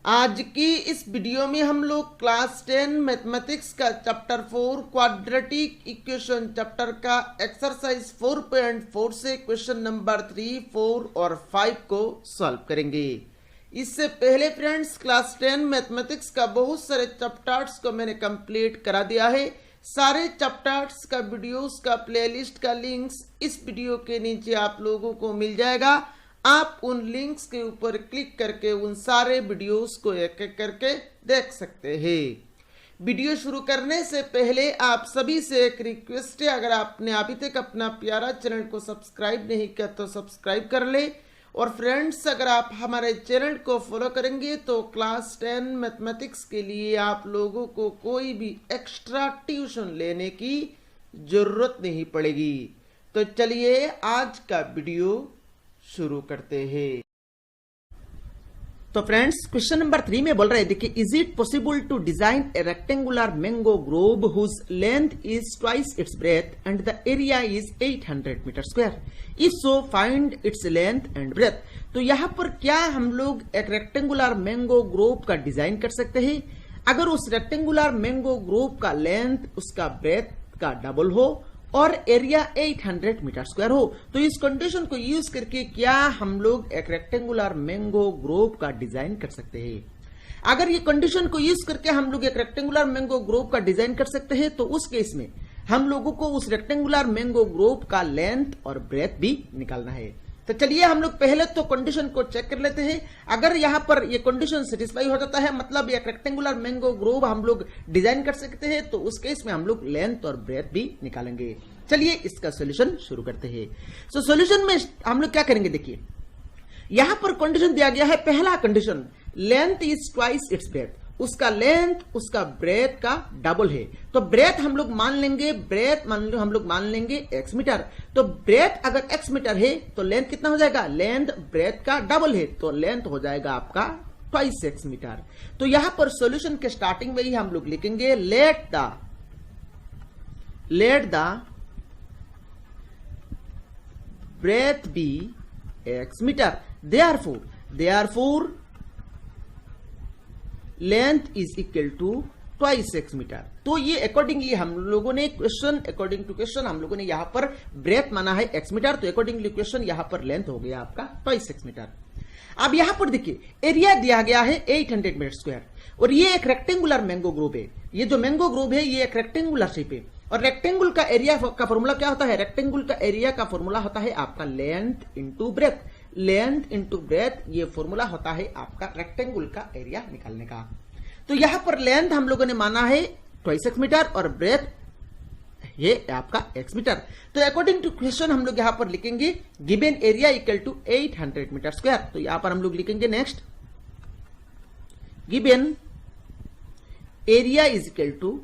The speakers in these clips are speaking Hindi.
आज की इस वीडियो में हम लोग क्लास 10 मैथमेटिक्स का चैप्टर 4 क्वाड्रेटिक इक्वेशन चैप्टर का एक्सरसाइज 4.4 से क्वेश्चन नंबर 3, 4 और 5 को सॉल्व करेंगे। इससे पहले फ्रेंड्स क्लास 10 मैथमेटिक्स का बहुत सारे चैप्टर्स को मैंने कंप्लीट करा दिया है। सारे चैप्टर्स का वीडियोस का प्लेलिस्ट का लिंक्स इस वीडियो के नीचे आप लोगों को मिल जाएगा। आप उन लिंक्स के ऊपर क्लिक करके उन सारे वीडियोस को एक एक करके देख सकते हैं। वीडियो शुरू करने से पहले आप सभी से एक रिक्वेस्ट है, अगर आपने अभी तक अपना प्यारा चैनल को सब्सक्राइब नहीं किया तो सब्सक्राइब कर ले। और फ्रेंड्स, अगर आप हमारे चैनल को फॉलो करेंगे तो क्लास 10 मैथमेटिक्स के लिए आप लोगों को कोई भी एक्स्ट्रा ट्यूशन लेने की जरूरत नहीं पड़ेगी। तो चलिए आज का वीडियो शुरू करते हैं। तो फ्रेंड्स क्वेश्चन नंबर 3 में बोल रहे हैं, देखिए, is it possible to design a rectangular mango grove whose length is twice its breadth and the area is 800 metre square, if so find its length and breadth. तो यहाँ पर क्या हम लोग एक रेक्टेंगुलर मैंगो ग्रोव का डिजाइन कर सकते हैं अगर उस रेक्टेंगुलर मैंगो ग्रोव का लेंथ उसका ब्रेथ का डबल हो और एरिया 800 मीटर स्क्वायर हो। तो इस कंडीशन को यूज करके क्या हम लोग एक रेक्टेंगुलर मैंगो ग्रोव का डिजाइन कर सकते हैं। अगर ये कंडीशन को यूज करके हम लोग एक रेक्टेंगुलर मैंगो ग्रोव का डिजाइन कर सकते हैं तो उस केस में हम लोगों को उस रेक्टेंगुलर मैंगो ग्रोव का लेंथ और ब्रेथ भी निकालना है। तो चलिए हम लोग पहले तो कंडीशन को चेक कर लेते हैं। अगर यहाँ पर ये कंडीशन सेटिस्फाई हो जाता है, मतलब एक रेक्टेंगुलर मैंगो ग्रोव हम लोग डिजाइन कर सकते हैं, तो उस केस में हम लोग लेंथ और ब्रेथ भी निकालेंगे। चलिए इसका सॉल्यूशन शुरू करते हैं। सो सॉल्यूशन में हम लोग क्या करेंगे, देखिए यहां पर कंडीशन दिया गया है। पहला condition, length is twice its breath, उसका लेंथ उसका ब्रेथ का डबल है। तो ब्रेथ हम लोग मान लेंगे, ब्रेथ हम लोग मान लेंगे x मीटर। तो ब्रेथ अगर x मीटर है तो लेंथ कितना हो जाएगा, लेंथ ब्रेथ का डबल है तो लेंथ हो जाएगा आपका ट्वाइस x मीटर। तो यहां पर सॉल्यूशन के स्टार्टिंग में ही हम लोग लिखेंगे let the breadth be x metre, therefore length is equal to twice x metre. तो ये अकॉर्डिंगली हम लोगों ने अकॉर्डिंग टू क्वेश्चन हम लोगों ने यहां पर ब्रेथ माना है x मीटर, तो अकॉर्डिंगली क्वेश्चन यहां पर लेंथ हो गया आपका ट्वाइस x मीटर। अब यहां पर देखिए एरिया दिया गया है 800 मीटर स्क्वायर और ये एक रेक्टेंगुलर मैंगो ग्रोव है। ये जो मैंगो ग्रोव है ये एक रेक्टेंगुलर शेप है और रेक्टेंगल का एरिया का फॉर्मूला क्या होता है, रेक्टेंगल का एरिया का फॉर्मूला होता है आपका length into breadth. Length into breadth ये फॉर्मूला होता है आपका रेक्टेंगल का एरिया निकालने का। तो यहां पर लेंथ हम लोगों ने माना है ट्वाइस x मीटर और ब्रेथ ये आपका x मीटर। तो अकॉर्डिंग टू क्वेश्चन हम लोग यहां पर लिखेंगे given area equal to 800 metre square. तो यहां पर हम लोग लिखेंगे next, given area is equal to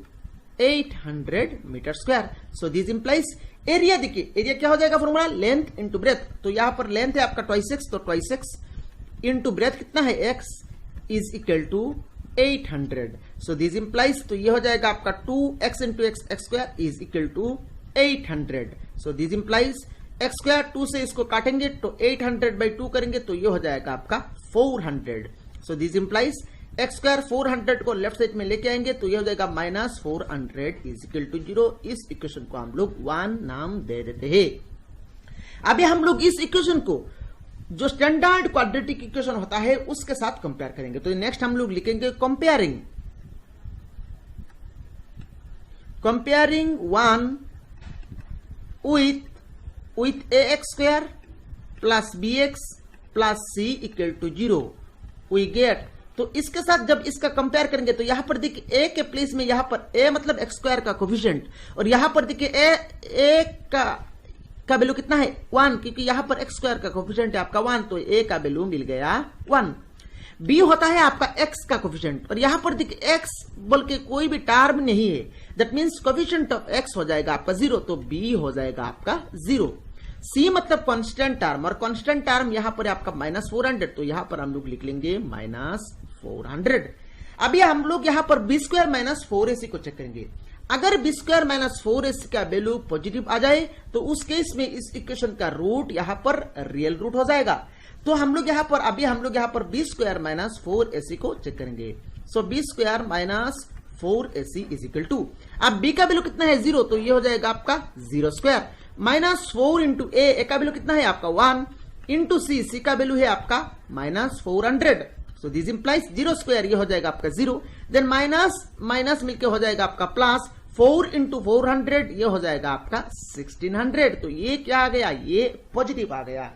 800 metre square. So this implies area, देखिए एरिया क्या हो जाएगा फॉर्मूला, लेंथ इंटू ब्रेथ। तो यहां पर लेंथ है आपका ट्वाइस x, तो ट्वाइस x इंटू ब्रेथ कितना है x is equal to 800। So this implies, तो ये हो जाएगा आपका 2x into x square is equal to 800। So this implies x square 2 से इसको काटेंगे तो 800 बाई 2 करेंगे तो ये हो जाएगा आपका 400। So this implies x square 400 को लेफ्ट साइड में लेके आएंगे तो ये हो जाएगा माइनस 400 इज इक्वल टू 0। इस इक्वेशन को हम लोग 1 नाम दे देते हैं। अभी हम लोग इस इक्वेशन को जो स्टैंडर्ड क्वाड्रेटिक इक्वेशन होता है उसके साथ कंपेयर करेंगे। तो नेक्स्ट हम लोग लिखेंगे comparing 1 with ax square plus bx plus c equal to 0 we get. तो इसके साथ जब इसका कंपेयर करेंगे तो यहां पर देखिए a के प्लेस में यहां पर a मतलब x स्क्वायर का कोफिशिएंट और यहां पर देखिए a का वैल्यू कितना है 1, क्योंकि यहां पर x स्क्वायर का कोफिशिएंट है आपका 1, तो a का वैल्यू मिल गया 1। b होता है आपका x का कोफिशिएंट और यहां पर देखिए x बोल के कोई भी टर्म नहीं है, that means coefficient of x हो जाएगा आपका 0, तो b हो जाएगा आपका 0। c मतलब कांस्टेंट टर्म और कांस्टेंट टर्म यहां पर आपका माइनस 400, तो यहां पर हम लोग लिख लेंगे माइनस 400। अभी हम लोग यहां पर b स्क्वायर माइनस 4ac को चेक करेंगे। अगर बी स्क्वायर माइनस 4ac का वैल्यू पॉजिटिव आ जाए तो उस केस में इस इक्वेशन का रूट यहां पर रियल रूट हो जाएगा। तो हम लोग यहां पर अभी हम लोग यहां पर बी स्क्वायर माइनस 4ac को चेक करेंगे। So B square minus 4ac is equal to, अब b का वैल्यू कितना है 0, तो ये हो जाएगा आपका 0 स्क्वायर माइनस 4 इंटू ए का वैल्यू कितना है आपका 1 इंटू सी का वैल्यू है आपका minus 400। So this implies 0 square, ये हो जाएगा आपका 0, देन माइनस माइनस मिलके हो जाएगा आपका प्लस 4 इंटू 400, ये हो जाएगा आपका 1600। तो ये क्या आ गया, ये पॉजिटिव आ गया।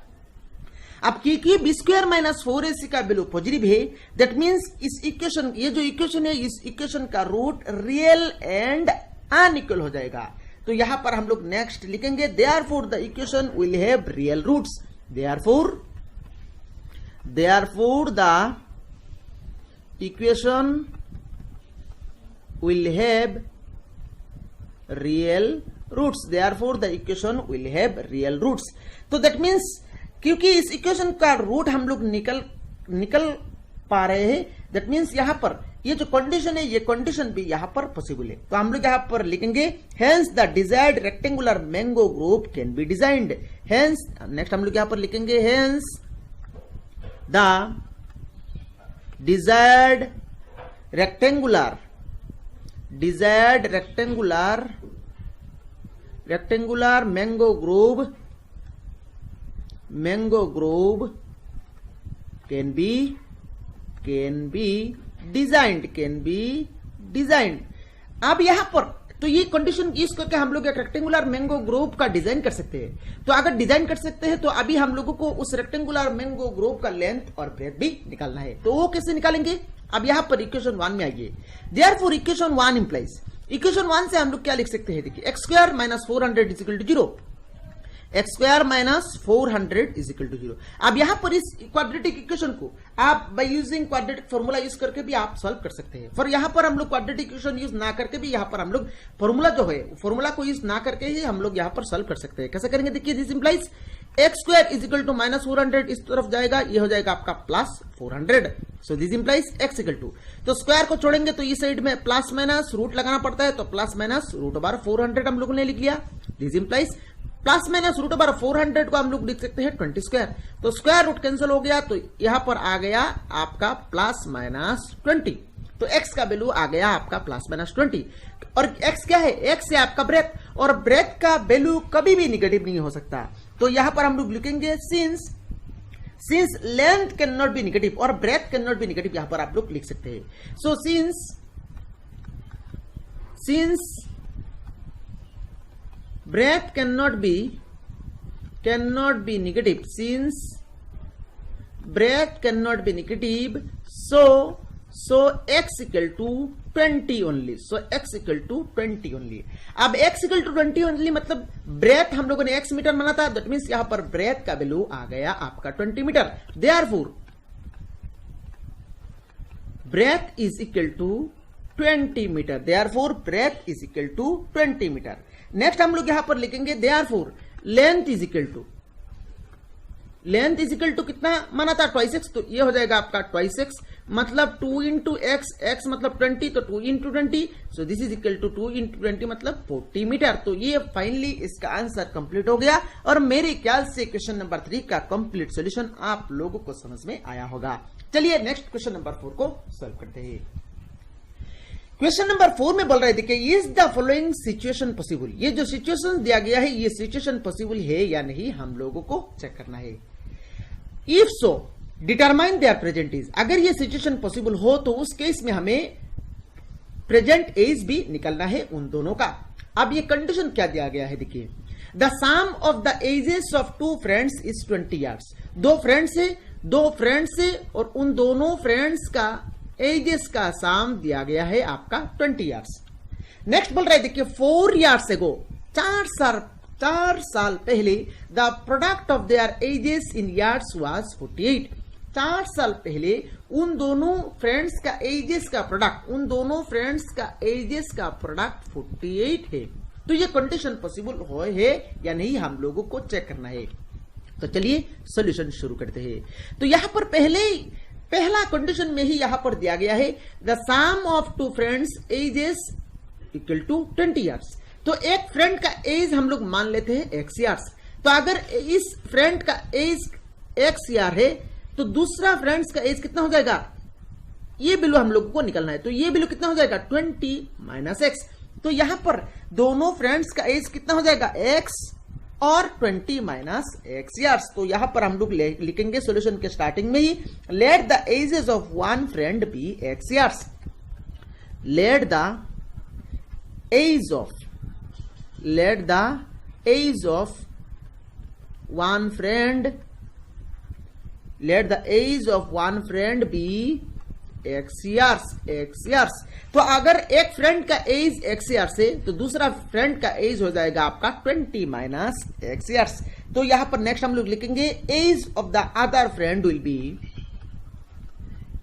अब क्योंकि बी स्क्वायर माइनस 4ac का वैल्यू पॉजिटिव है, दैट मीन्स इस इक्वेशन, ये जो इक्वेशन है इस इक्वेशन का रूट रियल एंड अनइक्वल हो जाएगा। तो यहां पर हम लोग नेक्स्ट लिखेंगे therefore the equation will have real roots, therefore the equation will have real roots, therefore the equation will have real roots. तो दैट मीन्स क्योंकि इस इक्वेशन का रूट हम लोग निकल पा रहे हैं, दैट मीन्स यहां पर ये जो कंडीशन है ये कंडीशन भी यहां पर पॉसिबल है। तो हम लोग यहां पर लिखेंगे hence the desired rectangular mango group can be designed, hence next हम लोग यहां पर लिखेंगे hence the desired rectangular mango group can be designed. अब यहां पर तो ये कंडीशन यूज करके हम लोग एक रेक्टेंगुलर मैंगो ग्रुप का डिजाइन कर सकते हैं। तो अगर डिजाइन कर सकते हैं तो अभी हम लोगों को उस रेक्टेंगुलर मैंगो ग्रुप का लेंथ और ब्रेथ भी निकालना है। तो वो कैसे निकालेंगे, अब यहां पर इक्वेशन 1 में आइए। देयरफॉर इक्वेशन 1 इंप्लाइज, इक्वेशन 1 से हम लोग क्या लिख सकते हैं, देखिए x square minus 400 is equal to 0, x square minus 400 is equal to 0। अब यहां पर इस क्वाड्रेटिक इक्वेशन को आप by using quadratic formula use करके भी आप सॉल्व कर सकते हैं। पर यहां पर हम लोग क्वाड्रेटिक इक्वेशन यूज ना करके भी यहां पर हम लोग फॉर्मूला जो है फॉर्मूला को यूज ना करके ही हम लोग यहां पर सॉल्व कर सकते हैं। कैसे करेंगे, देखिए this implies x square is equal to minus 400, इस तरफ जाएगा, ये हो जाएगा आपका plus 400। So this implies x equal to, तो स्क्वायर को छोड़ेंगे तो इस साइड में प्लस माइनस रूट लगाना पड़ता है, तो प्लस माइनस रूट ओवर 400 हम लोगों ने लिख लिया। This implies plus minus root over 400 को हम लोग लिख सकते हैं 20 स्क्वायर, तो स्क्वायर रूट कैंसिल हो गया, तो यहां पर आ गया आपका प्लस माइनस 20। तो x का वैल्यू आ गया आपका प्लस माइनस 20। और x क्या है, x है आपका ब्रेथ, और ब्रेथ का वैल्यू कभी भी निगेटिव नहीं हो सकता। तो यहां पर हम लोग लिखेंगे since length can not be negative और breadth can not be negative, यहां पर आप लोग लिख सकते हैं। So since breath cannot be negative, since breath cannot be negative, so x equal to 20 only, so x equal to 20 only। अब x equal to 20 only मतलब ब्रेथ हम लोगों ने x मीटर माना था, दैट मीन्स यहां पर ब्रेथ का वैल्यू आ गया आपका 20 metre. Therefore breadth is equal to 20 metre, therefore breadth is equal to 20 metre. Next हम लोग यहां पर लिखेंगे therefore length is equal to कितना माना था 2x, तो ये हो जाएगा आपका 2x मतलब 2 इंटू x मतलब 20, तो 2 into 20, so this is equal to 2 into 20 मतलब 40 मीटर। तो ये फाइनली इसका आंसर कंप्लीट हो गया और मेरे ख्याल से क्वेश्चन नंबर 3 का कंप्लीट सॉल्यूशन आप लोगों को समझ में आया होगा। चलिए नेक्स्ट क्वेश्चन नंबर 4 को सॉल्व करते हैं। क्वेश्चन नंबर 4 में बोल रहे थे कि is the following situation possible, ये जो सिचुएशन दिया गया है ये सिचुएशन पॉसिबल है या नहीं हम लोगों को चेक करना है। If so determine their present age, अगर ये सिचुएशन पॉसिबल हो तो उस केस में हमें प्रेजेंट एज भी निकलना है उन दोनों का। अब ये कंडीशन क्या दिया गया है, देखिए the sum of the ages of 2 friends is 20 years. 2 friends है और उन दोनों फ्रेंड्स का एजेस का सम दिया गया है आपका 20 इयर्स। नेक्स्ट बोल रहे देखिए 4 इयर्स एगो, 4 साल पहले the product of their edges in years was 48। 4 साल पहले उन दोनों फ्रेंड्स का एजेस का प्रोडक्ट 48 है। तो ये कंडीशन पॉसिबल हो है या नहीं हम लोगों को चेक करना है। तो चलिए सॉल्यूशन शुरू करते हैं। तो यहां पर पहला कंडीशन में ही यहां पर दिया गया है the sum of 2 friends ages equal to 20 years. तो एक फ्रेंड का एज हम लोग मान लेते हैं x ईयर्स। तो अगर इस फ्रेंड का एज x ईयर है तो दूसरा फ्रेंड्स का एज कितना हो जाएगा, ये बिलो हम लोगों को निकलना है। तो ये बिलो कितना हो जाएगा 20 माइनस x। तो यहां पर दोनों फ्रेंड्स का एज कितना हो जाएगा x और 20 माइनस x ईयर्स। तो यहां पर हम लोग लिखेंगे सॉल्यूशन के स्टार्टिंग में ही, let the ages of one friend be x years. Let the age of one friend be x years. तो अगर एक फ्रेंड का एज x ईयर्स है तो दूसरा फ्रेंड का एज हो जाएगा आपका 20 माइनस x ईयर्स। तो यहां पर नेक्स्ट हम लोग लिखेंगे age of the other friend will be,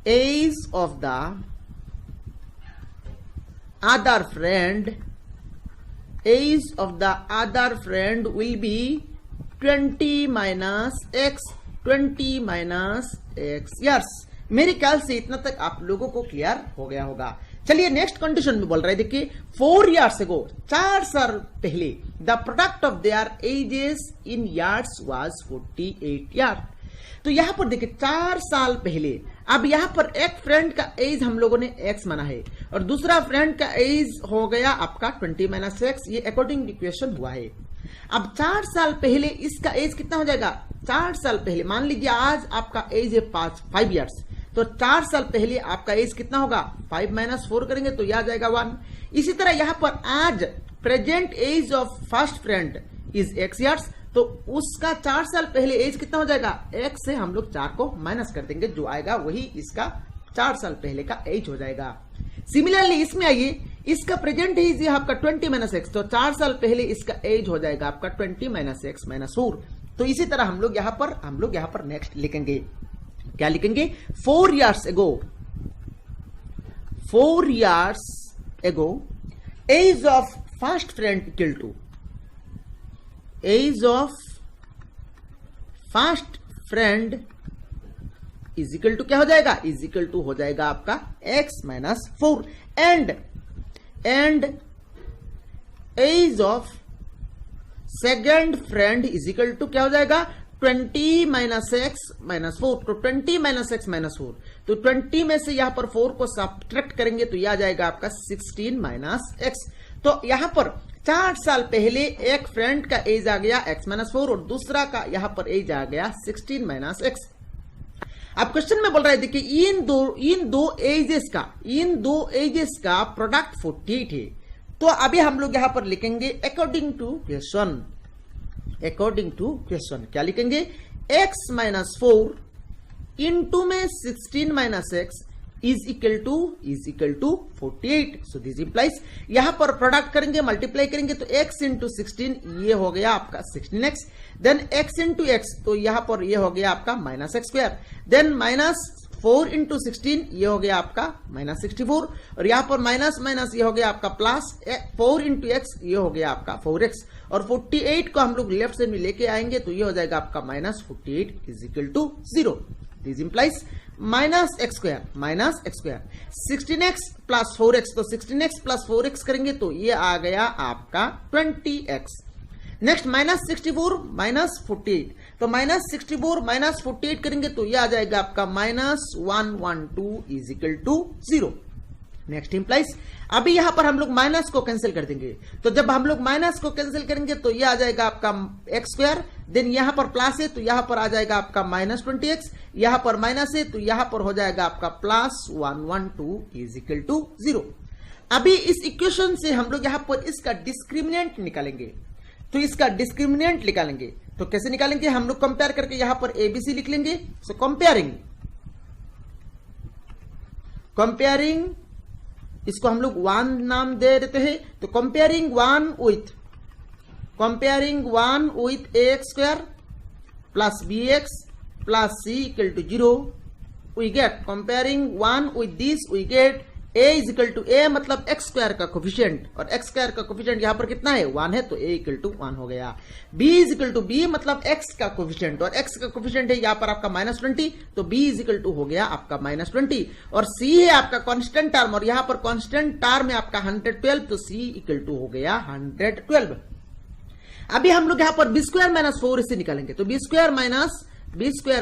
age of the other friend will be 20 minus x years. मेरे ख्याल से इतना तक आप लोगों को क्लियर हो गया होगा। चलिए नेक्स्ट कंडीशन में बोल रहे हैं, देखिए 4 years ago, 4 साल पहले, the product of their edges in yards was 48 year. तो यहां पर देखिए 4 साल पहले, अब यहां पर एक फ्रेंड का एज हम लोगों ने x माना है और दूसरा फ्रेंड का एज हो गया आपका 20 माइनस x, ये अकॉर्डिंग इक्वेशन हुआ है। अब 4 साल पहले इसका एज कितना हो जाएगा, 4 साल पहले मान लीजिए आज आपका एज है 5 ईयर्स, तो 4 साल पहले आपका एज कितना होगा, 5 माइनस 4 करेंगे तो यह आ जाएगा 1। इसी तरह यहां पर आज present age of first friend is x years, तो उसका 4 साल पहले एज कितना हो जाएगा, x से हम लोग 4 को माइनस कर देंगे, जो आएगा वही इसका 4 साल पहले का एज हो जाएगा। सिमिलरली इसमें आइए, इसका प्रेजेंट एज है आपका 20 माइनस x, तो 4 साल पहले इसका एज हो जाएगा आपका 20 माइनस x माइनस 4। तो इसी तरह हम लोग यहाँ पर नेक्स्ट लिखेंगे, क्या लिखेंगे, 4 years ago age of first friend equal to, age of first friend is equal to क्या हो जाएगा, इज इक्वल टू हो जाएगा आपका x minus 4 and age of second friend is equal to क्या हो जाएगा, 20 माइनस एक्स माइनस 4। तो 20 माइनस एक्स माइनस 4, तो 20 में से यहां पर 4 को सब्ट्रैक्ट करेंगे तो यह आ जाएगा आपका 16 माइनस एक्स। तो यहां पर 4 साल पहले एक फ्रेंड का एज आ गया x माइनस 4 और दूसरा का यहां पर एज आ गया 16 माइनस एक्स। अब क्वेश्चन में बोल रहा है, देखिए इन दो एजेस का प्रोडक्ट 48 है। तो अभी हम लोग यहां पर लिखेंगे अकॉर्डिंग टू क्वेश्चन क्या लिखेंगे, x माइनस 4 इंटू में 16 minus x is equal to 48। So this implies, यहां पर प्रोडक्ट करेंगे, मल्टीप्लाई करेंगे तो x इंटू 16 ये हो गया आपका 16x, then x into x, तो यहां पर ये हो गया आपका minus x square, then minus 4 into 16 ये हो गया आपका माइनस 64 और यहां पर माइनस माइनस ये हो गया आपका प्लस 4 इंटू एक्स ये हो गया आपका 4x और 48 को हम लोग लेफ्ट साइड में लेके आएंगे तो ये हो जाएगा आपका minus 48 is equal to 0। This implies minus x square 16x plus 4x, तो 16x प्लस 4x करेंगे तो ये आ गया आपका 20x। नेक्स्ट माइनस 64 माइनस 48, तो माइनस 64 माइनस 48 करेंगे तो ये आ जाएगा आपका minus 112 is equal to 0। Next implies, अभी यहां पर हम लोग माइनस को कैंसिल कर देंगे, तो जब हम लोग माइनस को कैंसिल करेंगे तो ये आ जाएगा आपका एक्स स्क्वायर, देन यहां पर प्लस है तो यहां पर आ जाएगा आपका माइनस 20x, यहां पर माइनस है तो यहां पर हो जाएगा आपका प्लस 112 इज इक्वल टू 0। अभी इस इक्वेशन से हम लोग यहां पर इसका डिस्क्रिमिनेंट निकालेंगे, तो इसका डिस्क्रिमिनेंट निकालेंगे तो कैसे निकालेंगे, हम लोग कंपेयर करके यहां पर एबीसी लिख लेंगे। सो कंपेयरिंग इसको हम लोग 1 नाम दे देते हैं, तो comparing 1 with ax square plus bx plus c equal to 0, we get comparing 1 with this we get a is equal to a मतलब एक्स स्क्वायर का कोफिशिएंट, और एक्स स्क्वायर का कोफिशिएंट यहां पर कितना है 1 है, तो a इक्वल टू 1 हो गया। b is equal to b मतलब x का कोफिशिएंट, और x का कोफिशिएंट है यहां पर आपका -20, तो b इज इक्वल टू हो गया आपका -20, और c है आपका कांस्टेंट टर्म, और यहां पर कांस्टेंट टर्म है आपका 112, तो c इक्वल टू हो गया 112। अभी हम लोग यहां पर b स्क्वायर माइनस 4ac निकालेंगे, तो b square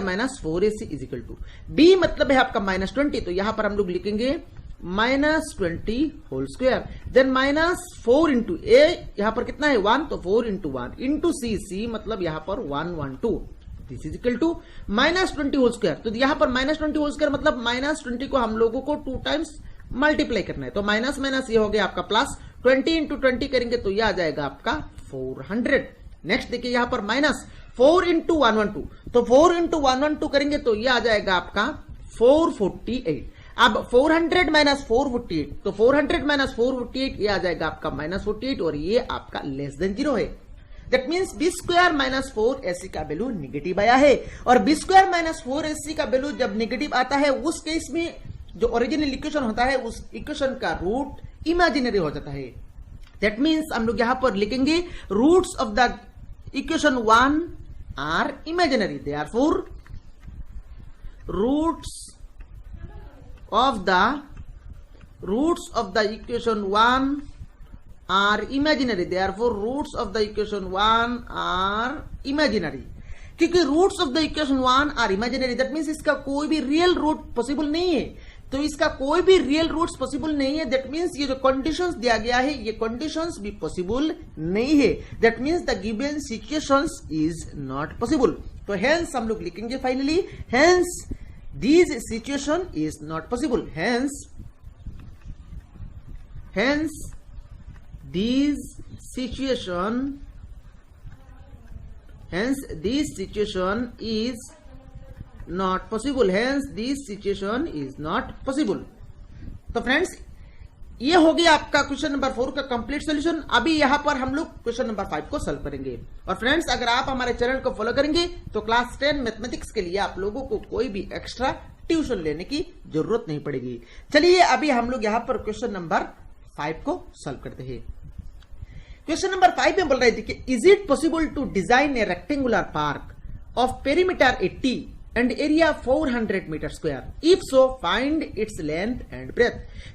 minus 4ac is equal to b मतलब है आपका -20, तो यहां पर हम लोग लिखेंगे -20 whole square, then -4 into a यहां पर कितना है 1, तो 4 इंटू 1 इंटू c मतलब यहां पर 112, this is equal to -20 whole square. तो यहां पर -20 होल स्क्वायर मतलब -20 को हम लोगों को 2 टाइम्स मल्टीप्लाई करना है, तो माइनस माइनस ये हो गया आपका प्लस, 20 इंटू 20 करेंगे तो ये आ जाएगा आपका 400। नेक्स्ट देखिए यहां पर -4 इंटू 112, तो 4 इंटू 112 करेंगे तो ये आ जाएगा आपका 448। अब 400 माइनस 448, तो 400 माइनस 448 ये आ जाएगा आपका -48, और ये आपका लेस देन 0 है। That means b square minus 4ac का वैल्यू निगेटिव आया है, और b स्क्वायर माइनस 4ac का वैल्यू जब निगेटिव आता है उस केस में जो ओरिजिनल इक्वेशन होता है उस इक्वेशन का रूट इमेजिनरी हो जाता है। दैट मीन्स हम लोग यहां पर लिखेंगे roots of the equation 1 are imaginary, therefore roots of the equation 1 are imaginary, therefore roots of the equation 1 are imaginary। क्योंकि roots of the equation 1 are imaginary, that means इसका कोई भी रियल रूट पॉसिबल नहीं है, तो इसका कोई भी रियल रूट्स पॉसिबल नहीं है। दैट मीन्स ये जो कंडीशंस दिया गया है ये कंडीशंस भी पॉसिबल नहीं है, that means the given situations is not possible. तो हेंस हम लोग लिखेंगे finally, hence this situation is not possible, hence this situation is not possible, hence this situation is not possible। तो फ्रेंड्स ये हो गया आपका क्वेश्चन नंबर 4 का कंप्लीट सॉल्यूशन। अभी यहां पर हम लोग क्वेश्चन नंबर 5 को सॉल्व करेंगे। और फ्रेंड्स अगर आप हमारे चैनल को फॉलो करेंगे तो क्लास 10 मैथमेटिक्स के लिए आप लोगों को कोई भी एक्स्ट्रा ट्यूशन लेने की जरूरत नहीं पड़ेगी। चलिए अभी हम लोग यहां पर क्वेश्चन नंबर 5 को सॉल्व करते हैं। क्वेश्चन नंबर 5 में बोल रहे थे कि is it possible to design a rectangular park of perimeter 80 and area 400 metre square, if so find its length and breadth.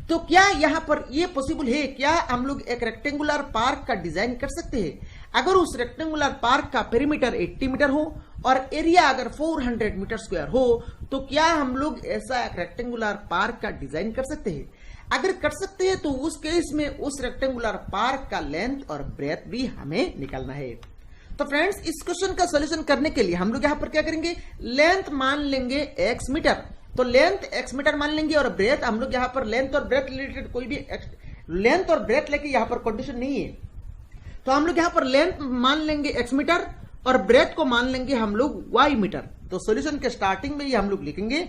तो क्या यहां पर ये पॉसिबल है, क्या हम लोग एक रेक्टेंगुलर पार्क का डिजाइन कर सकते हैं अगर उस रेक्टेंगुलर पार्क का पेरीमीटर 80 मीटर हो और एरिया अगर 400 मीटर स्क्वायर हो, तो क्या हम लोग ऐसा एक रेक्टेंगुलर पार्क का डिजाइन कर सकते हैं? अगर कर सकते हैं तो उस केस में उस रेक्टेंगुलर पार्क का लेंथ और ब्रेथ भी हमें निकालना है। तो फ्रेंड्स इस क्वेश्चन का सॉल्यूशन करने के लिए हम लोग यहां पर क्या करेंगे, लेंथ मान लेंगे x मीटर, तो लेंथ x मीटर मान लेंगे, और ब्रेथ हम लोग यहां पर लेंथ और ब्रेथ रिलेटेड कोई भी लेंथ और ब्रेथ लेके यहां पर कंडीशन नहीं है, तो हम लोग यहां पर लेंथ मान लेंगे x मीटर और ब्रेथ को मान लेंगे हम लोग y मीटर। तो सॉल्यूशन के स्टार्टिंग में ही हम लोग लिखेंगे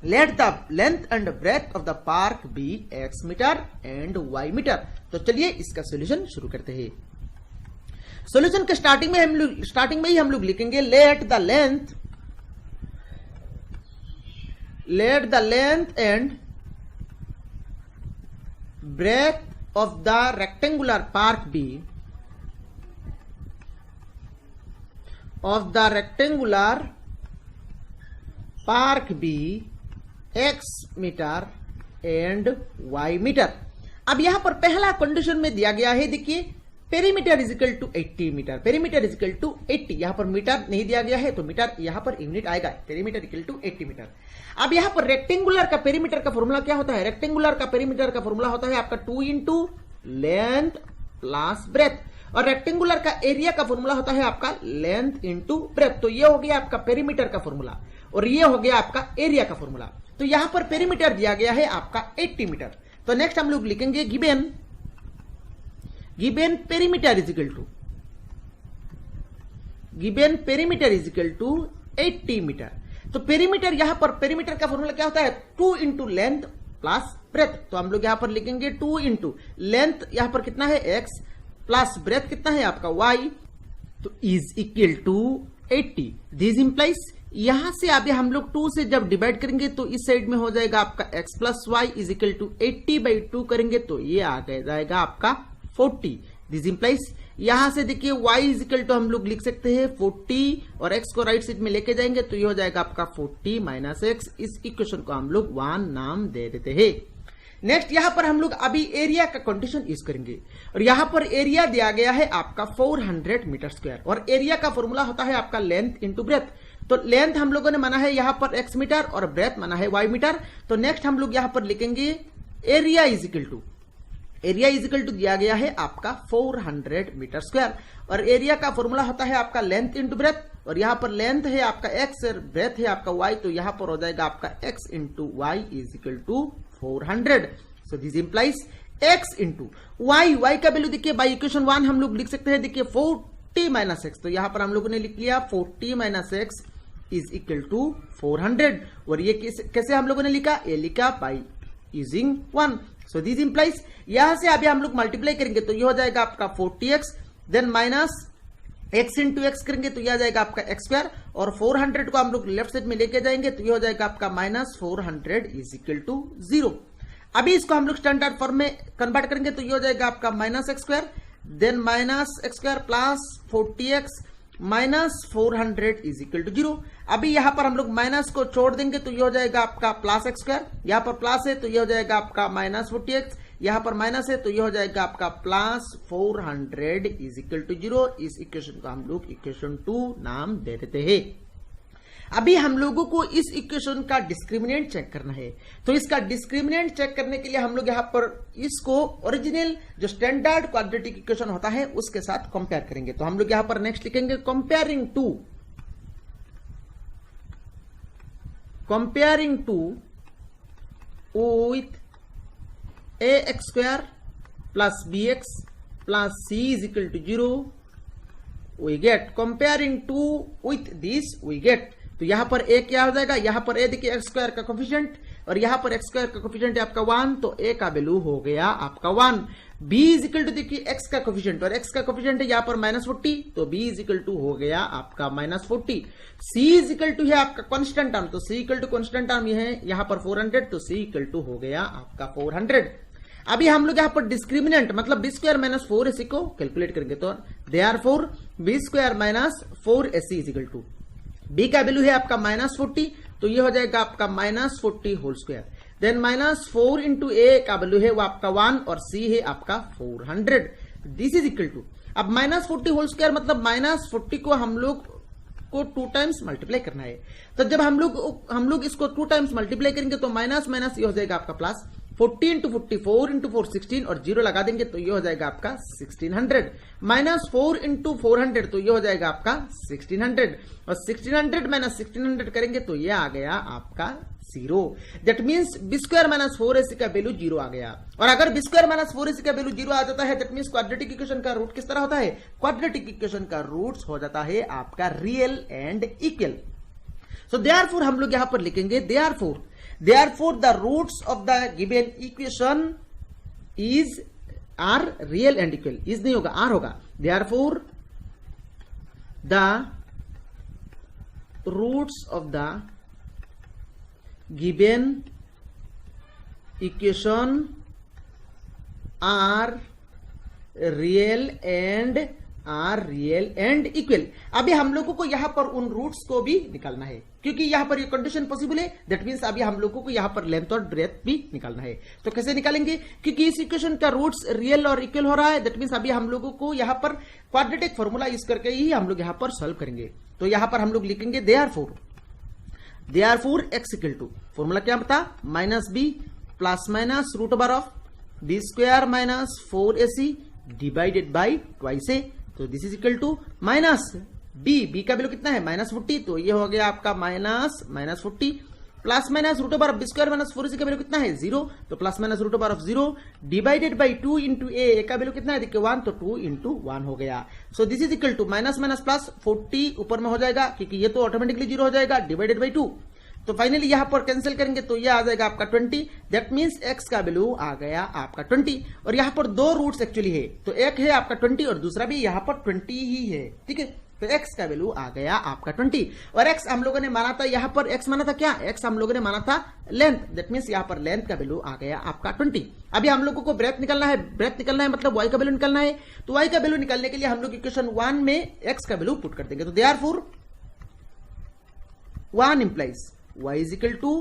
let the length and breadth of the park be x metre and y metre. तो चलिए इसका सॉल्यूशन शुरू करते हैं। सॉल्यूशन के स्टार्टिंग में ही हम लोग लिखेंगे let the length and breadth of the rectangular park be x metre and y metre. अब यहां पर पहला कंडीशन में दिया गया है, देखिए perimeter is equal to 80 metre, perimeter is equal to 80, यहां पर मीटर नहीं दिया गया है तो मीटर यहां पर यूनिट आएगा, पेरीमीटर इक्वल टू 80 मीटर। अब यहां पर रेक्टेंगुलर का पेरीमीटर का फॉर्मूला क्या होता है, रेक्टेंगुलर का पेरीमीटर का फॉर्मूला होता है आपका 2 इंटू लेंथ प्लस ब्रेथ, और रेक्टेंगुलर का एरिया का फॉर्मूला होता है आपका लेंथ इंटू ब्रेथ। तो ये हो गया आपका पेरीमीटर का फॉर्मूला और ये हो गया आपका एरिया का फॉर्मूला। तो यहां पर पेरीमीटर दिया गया है आपका 80 मीटर। तो नेक्स्ट हम लोग लिखेंगे given perimeter is equal to 80 metre. तो पेरीमीटर यहां पर पेरीमीटर का फॉर्मूला क्या होता है, 2 इंटू लेंथ प्लस ब्रेथ। तो हम लोग यहां पर लिखेंगे 2 इंटू लेंथ यहां पर कितना है x प्लस ब्रेथ कितना है आपका y, तो is equal to 80। This implies यहां से अभी हम लोग 2 से जब डिवाइड करेंगे तो इस साइड में हो जाएगा आपका x plus y is equal to 80/2 करेंगे तो ये आ जाएगा आपका 40। दिस इंप्लाइज यहां से देखिए y इज इक्वल टू हम लोग लिख सकते हैं 40 और x को राइट साइड में लेके जाएंगे तो ये हो जाएगा आपका 40 माइनस x। इस इक्वेशन को हम लोग 1 नाम दे देते हैं। नेक्स्ट यहां पर हम लोग अभी एरिया का कंडीशन यूज करेंगे और यहां पर एरिया दिया गया है आपका 400 मीटर स्क्वायर और एरिया का फॉर्मूला होता है आपका लेंथ इंटू ब्रेथ। तो लेंथ हम लोगों ने माना है यहां पर x मीटर और ब्रेथ माना है y मीटर। तो नेक्स्ट हम लोग यहां पर लिखेंगे एरिया इज इक्वल टू दिया गया है आपका 400 मीटर स्क्वायर और एरिया का फॉर्मूला होता है आपका लेंथ इंटू ब्रेथ और यहां पर लेंथ है आपका x और ब्रेथ है आपका y। तो यहां पर हो जाएगा आपका x into y is equal to 400। So this implies x into y का वैल्यू देखिए बाई इक्वेशन 1 हम लोग लिख सकते हैं देखिए 40 माइनस एक्स। तो यहां पर हम लोगों ने लिख लिया 40 minus x is equal to 400 और ये कैसे हम लोगों ने लिखा, ये लिखा by using 1। So this implies यहां से अभी हम लोग मल्टीप्लाई करेंगे तो ये हो जाएगा आपका 40x then minus x into x करेंगे तो यह आ जाएगा आपका x स्क्वायर और 400 को हम लोग लेफ्ट साइड में लेके जाएंगे तो ये हो जाएगा आपका माइनस 400 इज इक्वल टू 0। अभी इसको हम लोग स्टैंडर्ड फॉर्म में कन्वर्ट करेंगे तो ये हो जाएगा आपका minus x square then minus x square plus 40x minus 400 is equal to 0। अभी यहां पर हम लोग माइनस को छोड़ देंगे तो ये हो जाएगा आपका प्लस एक्स स्क्वायर, यहां पर प्लस है तो ये हो जाएगा आपका माइनस 40x, यहां पर माइनस है तो ये हो जाएगा आपका प्लस 400 इज इक्वल टू 0। इस इक्वेशन को हम लोग इक्वेशन 2 नाम दे देते हैं। अभी हम लोगों को इस इक्वेशन का डिस्क्रिमिनेंट चेक करना है तो इसका डिस्क्रिमिनेंट चेक करने के लिए हम लोग यहां पर इसको ओरिजिनल जो स्टैंडर्ड क्वाड्रेटिक इक्वेशन होता है उसके साथ कंपेयर करेंगे। तो हम लोग यहां पर नेक्स्ट लिखेंगे comparing to with ax square plus bx plus c is equal to 0 we get comparing to with this we get. तो यहां पर a क्या हो जाएगा, यहां पर a देखिए x स्क्वायर का कोफिशिएंट और यहां पर x स्क्वायर का कोफिशिएंट है आपका 1 तो a का वैल्यू हो गया आपका 1। b इज इक्वल टू देखिए x का कोफिशिएंट और x का कोफिशिएंट है यहां पर माइनस 40 तो b इज इक्वल टू हो गया आपका minus 40। c is equal to है आपका कांस्टेंट टर्म तो c equal to constant term ये है यहां पर 400 तो c इक्वल टू हो गया आपका 400। अभी हम लोग यहां पर डिस्क्रिमिनेंट मतलब बी स्क्वायर माइनस 4ac को कैलकुलेट करेंगे तो therefore b square minus 4ac is equal to b का वैल्यू है आपका माइनस 40 तो ये हो जाएगा आपका minus 40 whole square then minus 4 into a का वैल्यू है वो आपका 1 और c है आपका 400। दिस इज इक्वल टू अब माइनस 40 होल स्क्वायर मतलब माइनस 40 को हम लोग को 2 टाइम्स मल्टीप्लाई करना है। तो जब हम लोग इसको 2 टाइम्स मल्टीप्लाई करेंगे तो माइनस माइनस ये हो जाएगा आपका प्लस 40 इंटू 44 इंटू 4 16 और 0 लगा देंगे तो ये हो जाएगा आपका 1600 माइनस 4 इंटू 400 तो ये हो जाएगा आपका 1600 और 1600 माइनस 1600 करेंगे तो ये आ गया आपका 0। That means b square minus 4ac का वैल्यू 0 आ गया और अगर बी स्क्वायर माइनस 4ac का वैल्यू 0 आ जाता है दैट मीन्स क्वाड्रेटिक इक्वेशन का रूट किस तरह होता है, क्वाड्रेटिक इक्वेशन का रूट्स हो जाता है आपका real and equal. So therefore हम लोग यहां पर लिखेंगे Therefore, the roots of the given equation are real and equal. is नहीं होगा, r होगा। Therefore, the roots of the given equation are real and equal। अभी हम लोगों को यहां पर उन रूट्स को भी निकालना है क्योंकि यहां पर ये कंडीशन पॉसिबल है। दैट मींस अभी हम लोगों को यहां पर लेंथ और ब्रेथ भी निकालना है। तो कैसे निकालेंगे, क्योंकि इस इक्वेशन का रूट्स रियल और इक्वल हो रहा है। दैट मींस अभी हम लोगों को यहां पर क्वाड्रेटिक फॉर्मूला यूज करके ही हम लोग यहां पर सॉल्व करेंगे। तो यहां पर हम लोग लिखेंगे therefore x equal to formula क्या बता minus b plus minus root over of b square minus 4ac divided by twice a। तो this is equal to minus b का वैल्यू कितना है माइनस 40 तो ये हो गया आपका minus 40 plus minus root over of b square minus 4ac का वैल्यू कितना है 0 तो plus minus root over of 0 divided by 2 into a का वैल्यू कितना है देखिए 1 तो 2 इंटू 1 हो गया। So this is equal to minus minus plus 40 ऊपर में हो जाएगा क्योंकि ये तो ऑटोमेटिकली 0 हो जाएगा डिवाइडेड बाई 2। तो फाइनली यहां पर कैंसिल करेंगे तो ये आ जाएगा आपका 20। दैट मींस x का वैल्यू आ गया आपका 20 और यहां पर 2 रूट्स एक्चुअली है तो एक है आपका 20 और दूसरा भी यहां पर 20 ही है। ठीक है, तो x का वैल्यू आ गया आपका 20। और x हम लोगों ने माना था, यहां पर x माना था क्या, x हम लोगों ने माना था लेंथ, दैट मींस यहां पर लेंथ का वैल्यू आ गया आपका 20। अभी हम लोगों को ब्रेथ निकालना है, ब्रेथ निकालना है मतलब y का वैल्यू निकालना है। तो y का वैल्यू निकालने के लिए हम लोग इक्वेशन 1 में x का वैल्यू पुट कर देंगे। तो therefore 1 implies y is equal to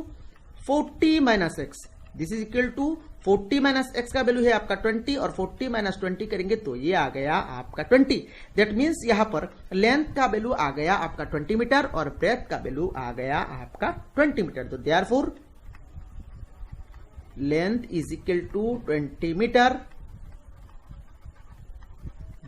40 minus x, this is equal to 40 minus x का वैल्यू है आपका 20 और 40 माइनस 20 करेंगे तो ये आ गया आपका 20। दैट मीन्स यहां पर लेंथ का वैल्यू आ गया आपका 20 मीटर और ब्रेथ का वैल्यू आ गया आपका 20 मीटर। तो therefore length is equal to 20 metre,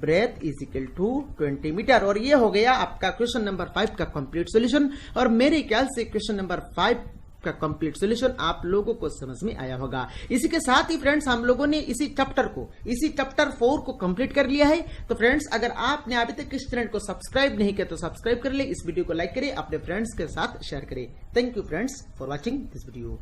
breadth is equal to 20 metre. और ये हो गया आपका क्वेश्चन नंबर 5 का कंप्लीट सॉल्यूशन। और मेरे ख्याल से क्वेश्चन नंबर 5 का कंप्लीट सॉल्यूशन आप लोगों को समझ में आया होगा। इसी के साथ ही फ्रेंड्स हम लोगों ने इसी चैप्टर 4 को कंप्लीट कर लिया है। तो फ्रेंड्स अगर आपने अभी तक इस चैनल को सब्सक्राइब नहीं किया तो सब्सक्राइब कर ले, इस वीडियो को लाइक करें, अपने फ्रेंड्स के साथ शेयर करें। Thank you friends for watching this video.